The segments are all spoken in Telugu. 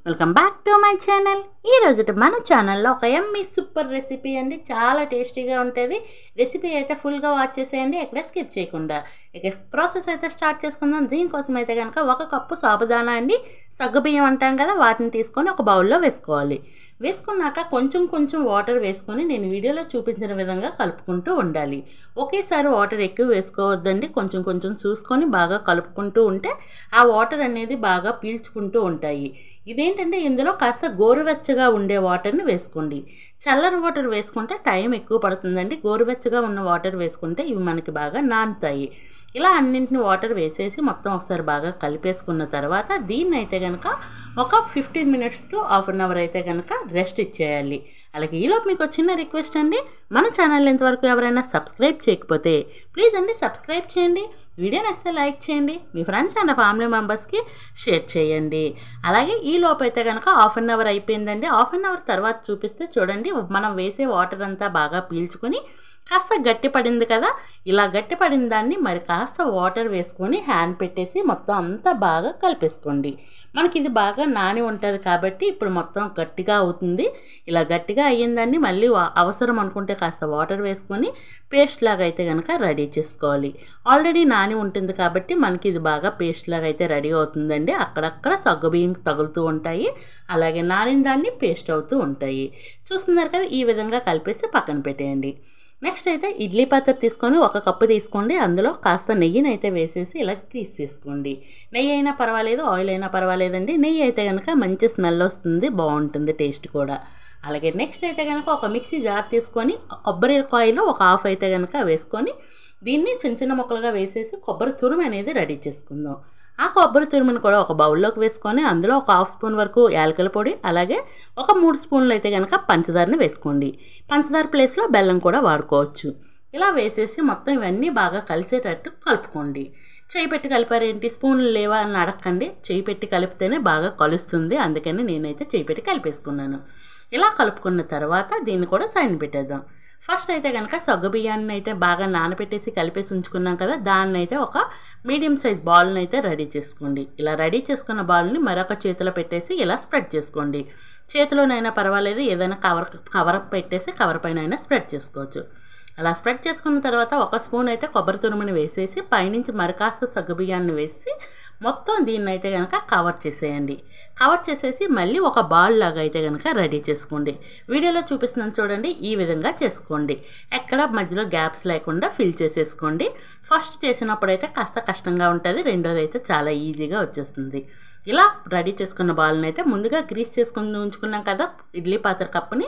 Welcome back to my channel. ఈరోజు మన ఛానల్లో ఒక ఎమ్మీ సూపర్ రెసిపీ అండి. చాలా టేస్టీగా ఉంటుంది. రెసిపీ అయితే ఫుల్గా వాచ్ చేసేయండి, ఎక్కడ స్కిప్ చేయకుండా. ఇక ప్రాసెస్ అయితే స్టార్ట్ చేసుకుందాం. దీనికోసం అయితే కనుక 1 కప్పు సాబుదానా అండి, సగ్గుబియ్యం అంటాం కదా, వాటిని తీసుకొని ఒక బౌల్లో వేసుకోవాలి. వేసుకున్నాక కొంచెం వాటర్ వేసుకొని నేను వీడియోలో చూపించిన విధంగా కలుపుకుంటూ ఉండాలి. ఒకేసారి వాటర్ ఎక్కువ వేసుకోవద్దండి, కొంచెం చూసుకొని బాగా కలుపుకుంటూ ఉంటే ఆ వాటర్ అనేది బాగా పీల్చుకుంటూ ఉంటాయి. ఇదేంటంటే ఇందులో కాస్త గోరువెచ్చగా ఉండే వాటర్ని వేసుకోండి. చల్లని వాటర్ వేసుకుంటే టైం ఎక్కువ పడుతుందండి. గోరువెచ్చగా ఉన్న వాటర్ వేసుకుంటే ఇవి మనకి బాగా నానుతాయి. ఇలా అన్నింటిని వాటర్ వేసేసి మొత్తం ఒకసారి బాగా కలిపేసుకున్న తర్వాత దీన్ని అయితే కనుక ఒక 15 minutes to half an hour అయితే కనుక రెస్ట్ ఇచ్చేయాలి. అలాగే ఈలోపు మీకు చిన్న రిక్వెస్ట్ అండి, మన ఛానల్ ఇంతవరకు ఎవరైనా సబ్స్క్రైబ్ చేయకపోతే ప్లీజ్ అండి సబ్స్క్రైబ్ చేయండి. వీడియో నచ్చితే లైక్ చేయండి, మీ ఫ్రెండ్స్ అండ్ ఫ్యామిలీ మెంబర్స్కి షేర్ చేయండి. అలాగే ఈ లోపు అయితే కనుక హాఫ్ అన్ అవర్ అయిపోయిందండి. హాఫ్ అన్ అవర్ తర్వాత చూపిస్తే చూడండి, మనం వేసే వాటర్ అంతా బాగా పీల్చుకొని కాస్త గట్టి పడింది కదా. ఇలా గట్టి పడిన దాన్ని మరి కాస్త వాటర్ వేసుకొని హ్యాండ్ పెట్టేసి మొత్తం అంతా బాగా కలిపేసుకోండి. మనకి ఇది బాగా నాని ఉంటుంది కాబట్టి ఇప్పుడు మొత్తం గట్టిగా అవుతుంది. ఇలా గట్టిగా అయ్యిందాన్ని మళ్ళీ అవసరం అనుకుంటే కాస్త వాటర్ వేసుకొని పేస్ట్ లాగా అయితే కనుక రెడీ చేసుకోవాలి. ఆల్రెడీ నాని ఉంటుంది కాబట్టి మనకి ఇది బాగా పేస్ట్ లాగా అయితే రెడీ అవుతుందండి. అక్కడక్కడ సగ్గుబియ్యం తగులుతూ ఉంటాయి, అలాగే నానిన దాన్ని పేస్ట్ అవుతూ ఉంటాయి. చూస్తున్నారు కదా, ఈ విధంగా కలిపేసి పక్కన పెట్టేయండి. నెక్స్ట్ అయితే ఇడ్లీ పాత్ర తీసుకొని 1 కప్పు తీసుకోండి. అందులో కాస్త నెయ్యిని అయితే వేసేసి ఇలా గ్రీస్ చేసుకోండి. నెయ్యి అయినా పర్వాలేదు, ఆయిల్ అయినా పర్వాలేదండి. నెయ్యి అయితే కనుక మంచి స్మెల్ వస్తుంది, బాగుంటుంది టేస్ట్ కూడా. అలాగే నెక్స్ట్ అయితే కనుక ఒక మిక్సీ జార్ తీసుకొని కొబ్బరికాయలు ఒక హాఫ్ అయితే కనుక వేసుకొని దీన్ని చిన్న ముక్కలుగా వేసేసి కొబ్బరి తురుము అనేది రెడీ చేసుకుందాం. ఆ కొబ్బరి తురుముని కూడా ఒక బౌల్లోకి వేసుకొని అందులో ఒక హాఫ్ స్పూన్ వరకు యాలకుల పొడి, అలాగే ఒక 3 స్పూన్లు అయితే కనుక పంచదారని వేసుకోండి. పంచదార ప్లేస్లో బెల్లం కూడా వాడుకోవచ్చు. ఇలా వేసేసి మొత్తం ఇవన్నీ బాగా కలిసేటట్టు కలుపుకోండి. చేయి పెట్టి కలిపారేంటి, స్పూన్లు లేవా అని అడగండి. చేయి పెట్టి కలిపితేనే బాగా కలుస్తుంది, అందుకని నేనైతే చేయి పెట్టి కలిపేసుకున్నాను. ఇలా కలుపుకున్న తర్వాత దీన్ని కూడా సైడ్ పెట్టేద్దాం. ఫస్ట్ అయితే కనుక సగ్గుబియ్యాన్ని అయితే బాగా నానబెట్టేసి కలిపేసి ఉంచుకున్నాం కదా, దాన్ని అయితే ఒక మీడియం సైజ్ బాల్ని అయితే రెడీ చేసుకోండి. ఇలా రెడీ చేసుకున్న బాల్ని మరొక చేతిలో పెట్టేసి ఇలా స్ప్రెడ్ చేసుకోండి. చేతిలోనైనా పర్వాలేదు, ఏదైనా కవర్ పెట్టేసి కవర్ పైన అయినా స్ప్రెడ్ చేసుకోవచ్చు. అలా స్ప్రెడ్ చేసుకున్న తర్వాత 1 స్పూన్ అయితే కొబ్బరి తురుముని వేసేసి పైనుంచి మరికాస్త సగ్గుబియ్యాన్ని వేసి మొత్తం దీన్ని అయితే కనుక కవర్ చేసేయండి. కవర్ చేసేసి మళ్ళీ ఒక బాల్ లాగా అయితే కనుక రెడీ చేసుకోండి. వీడియోలో చూపిస్తున్నాను చూడండి, ఈ విధంగా చేసుకోండి. ఎక్కడ మధ్యలో గ్యాప్స్ లేకుండా ఫిల్ చేసేసుకోండి. ఫస్ట్ చేసినప్పుడైతే కాస్త కష్టంగా ఉంటుంది, రెండోది అయితే చాలా ఈజీగా వచ్చేస్తుంది. ఇలా రెడీ చేసుకున్న బాల్ని అయితే ముందుగా గ్రీస్ చేసుకుని ఉంచుకున్నాం కదా ఇడ్లీ పాత్ర కప్పుని,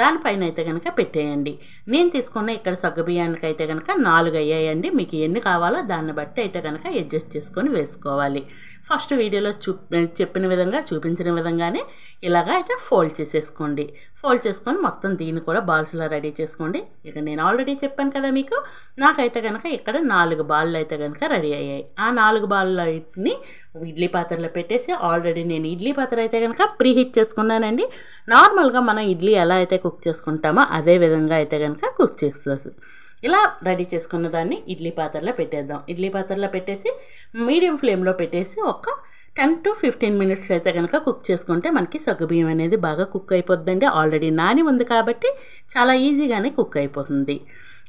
దానిపైన అయితే కనుక పెట్టేయండి. నేను తీసుకున్న ఇక్కడ సగ్గుబియ్యానికి అయితే కనుక 4 అయ్యాయండి. మీకు ఎన్ని కావాలో దాన్ని బట్టి అయితే కనుక అడ్జస్ట్ చేసుకొని వేసుకోవాలి. ఫస్ట్ వీడియోలో చెప్పిన విధంగా చూపించిన విధంగానే ఇలాగా అయితే ఫోల్డ్ చేసేసుకోండి. ఫోల్డ్ చేసుకొని మొత్తం దీన్ని కూడా బాల్స్లో రెడీ చేసుకోండి. ఇక నేను ఆల్రెడీ చెప్పాను కదా మీకు, నాకైతే కనుక ఇక్కడ 4 బాళ్ళు అయితే కనుక రెడీ అయ్యాయి. ఆ 4 బాళ్ళని ఇడ్లీ పాత్రలో పెట్టేసి ఆల్రెడీ నేను ఇడ్లీ పాత్ర అయితే కనుక ప్రీ హీట్ చేసుకున్నానండి. నార్మల్గా మనం ఇడ్లీ ఎలా అయితే కుక్ చేసుకుంటామో అదే విధంగా అయితే కనుక కుక్ చేస్తుంది. ఇలా రెడీ చేసుకున్న దాన్ని ఇడ్లీ పాత్రలో పెట్టేద్దాం. ఇడ్లీ పాత్రలో పెట్టేసి మీడియం ఫ్లేమ్లో పెట్టేసి ఒక 10 to 15 మినిట్స్ అయితే కనుక కుక్ చేసుకుంటే మనకి సగ్గుబియ్యం అనేది బాగా కుక్ అయిపోతుందండి. ఆల్రెడీ నాని ఉంది కాబట్టి చాలా ఈజీగానే కుక్ అయిపోతుంది.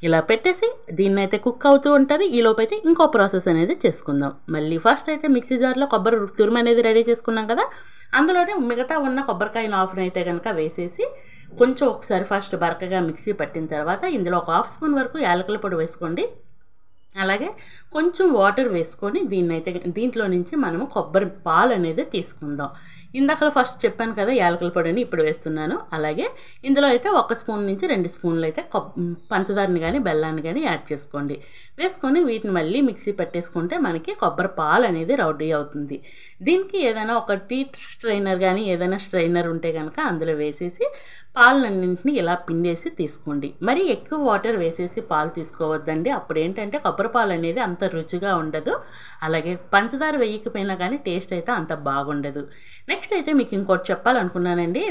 ఇలా పెట్టేసి దీన్ని అయితే కుక్ అవుతూ ఉంటుంది. ఈ లోపైతే ఇంకో ప్రాసెస్ అనేది చేసుకుందాం. మళ్ళీ ఫస్ట్ అయితే మిక్సీ జార్లో కొబ్బరి తురుము అనేది రెడీ చేసుకున్నాం కదా, అందులోనే మిగతా ఉన్న కొబ్బరికాయ ఆఫ్ని అయితే కనుక వేసేసి కొంచెం ఒకసారి ఫస్ట్ బరకగా మిక్సీ పట్టిన తర్వాత ఇందులో ఒక హాఫ్ స్పూన్ వరకు యాలకుల పొడి వేసుకోండి. అలాగే కొంచెం వాటర్ వేసుకొని దీంట్లో నుంచి మనము కొబ్బరి పాలు అనేది తీసుకుందాం. ఇందాక ఫస్ట్ చెప్పాను కదా యాలకుల పొడిని ఇప్పుడు వేస్తున్నాను. అలాగే ఇందులో అయితే 1 స్పూన్ నుంచి 2 స్పూన్లు అయితే పంచదారని కానీ బెల్లాన్ని కానీ యాడ్ చేసుకోండి. వేసుకొని వీటిని మళ్ళీ మిక్సీ పెట్టేసుకుంటే మనకి కొబ్బరి పాలు అనేది రెడీ అవుతుంది. దీనికి ఏదైనా ఒక టీ స్ట్రైనర్ కానీ ఏదైనా స్ట్రైనర్ ఉంటే కనుక అందులో వేసేసి పాలన్నింటినీ ఇలా పిండేసి తీసుకోండి. మరి ఎక్కువ వాటర్ వేసేసి పాలు తీసుకోవద్దండి, అప్పుడు ఏంటంటే కొబ్బరి పాలు అనేది అంత రుచిగా ఉండదు. అలాగే పంచదార వేయకపోయినా కానీ టేస్ట్ అయితే అంత బాగుండదు. నెక్స్ట్ అయితే మీకు ఇంకోటి చెప్పాలనుకున్నానండి,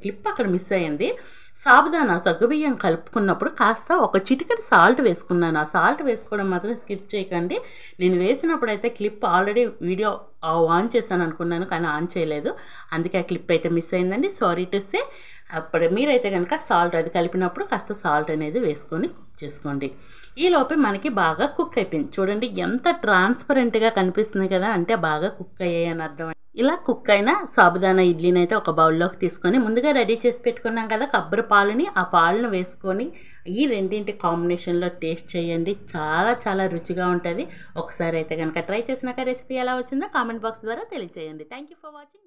క్లిప్ అక్కడ మిస్ అయ్యింది. సాబుదానా సగ్గుబియ్యం కలుపుకున్నప్పుడు కాస్త ఒక చిటికెడు సాల్ట్ వేసుకున్నాను. ఆ సాల్ట్ వేసుకోవడం మాత్రం స్కిప్ చేయకండి. నేను వేసినప్పుడు అయితే క్లిప్ ఆల్రెడీ వీడియో ఆన్ చేశాను అనుకున్నాను, కానీ ఆన్ చేయలేదు. అందుకే ఆ క్లిప్ అయితే మిస్ అయిందండి. Sorry to say. అప్పుడు మీరైతే కనుక సాల్ట్ అది కలిపినప్పుడు కాస్త సాల్ట్ అనేది వేసుకొని కుక్ చేసుకోండి. ఈలోపే మనకి బాగా కుక్ అయిపోయింది. చూడండి ఎంత ట్రాన్స్పరెంట్గా కనిపిస్తుంది కదా, అంటే బాగా కుక్ అయ్యాయి అని అర్థం. ఇలా కుక్ అయిన సాబుదానా ఇడ్లీని అయితే ఒక బౌల్లోకి తీసుకొని ముందుగా రెడీ చేసి పెట్టుకున్నాం కదా కొబ్బరి పాలని, ఆ పాలను వేసుకొని ఈ రెండింటి కాంబినేషన్లో టేస్ట్ చేయండి. చాలా చాలా రుచిగా ఉంటుంది. ఒకసారి అయితే కనుక ట్రై చేసినాక రెసిపీ ఎలా వచ్చిందో కామెంట్ బాక్స్ ద్వారా తెలియజేయండి. Thank you for watching.